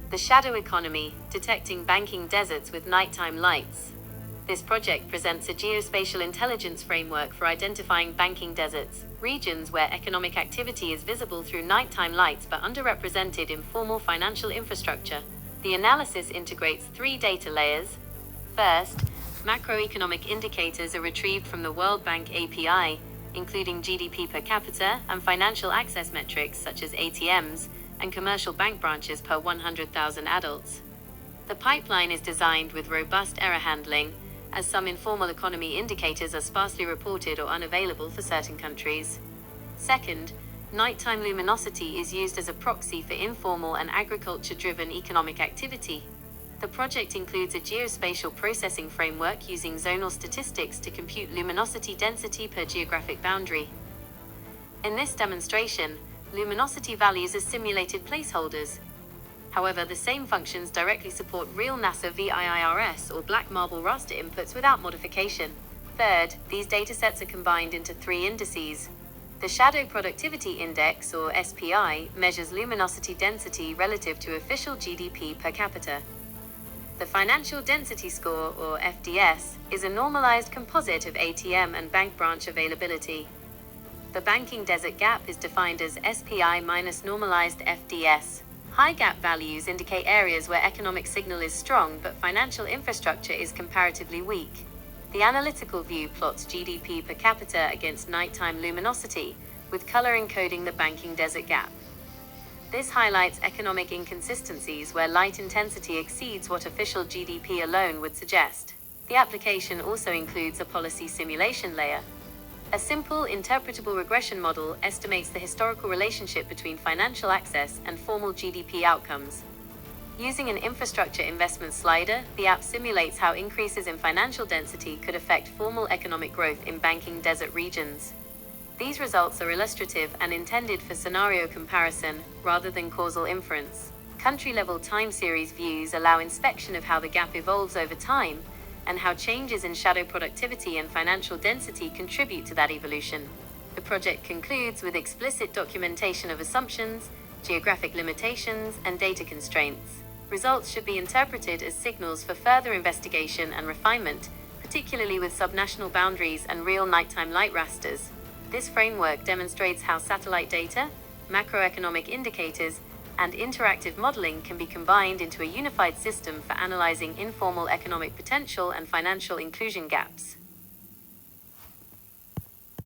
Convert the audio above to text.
The shadow economy, detecting banking deserts with nighttime lights. This project presents a geospatial intelligence framework for identifying banking deserts, regions where economic activity is visible through nighttime lights but underrepresented in formal financial infrastructure. The analysis integrates 3 data layers. First, macroeconomic indicators are retrieved from the World Bank API, including GDP per capita and financial access metrics such as ATMs and commercial bank branches per 100,000 adults. The pipeline is designed with robust error handling, as some informal economy indicators are sparsely reported or unavailable for certain countries. Second, nighttime luminosity is used as a proxy for informal and agriculture-driven economic activity. The project includes a geospatial processing framework using zonal statistics to compute luminosity density per geographic boundary. In this demonstration, luminosity values are simulated placeholders. However, the same functions directly support real NASA VIIRS or black marble raster inputs without modification. Third, these datasets are combined into 3 indices. The Shadow Productivity Index, or SPI, measures luminosity density relative to official GDP per capita. The Financial Density Score, or FDS, is a normalized composite of ATM and bank branch availability. The banking desert gap is defined as SPI minus normalized FDS. High gap values indicate areas where economic signal is strong but financial infrastructure is comparatively weak. The analytical view plots GDP per capita against nighttime luminosity, with color encoding the banking desert gap. This highlights economic inconsistencies where light intensity exceeds what official GDP alone would suggest. The application also includes a policy simulation layer. A simple, interpretable regression model estimates the historical relationship between financial access and formal GDP outcomes. Using an infrastructure investment slider, the app simulates how increases in financial density could affect formal economic growth in banking desert regions. These results are illustrative and intended for scenario comparison rather than causal inference. Country-level time series views allow inspection of how the gap evolves over time and how changes in shadow productivity and financial density contribute to that evolution. The project concludes with explicit documentation of assumptions, geographic limitations, and data constraints. Results should be interpreted as signals for further investigation and refinement, particularly with subnational boundaries and real nighttime light rasters. This framework demonstrates how satellite data, macroeconomic indicators, and interactive modeling can be combined into a unified system for analyzing informal economic potential and financial inclusion gaps.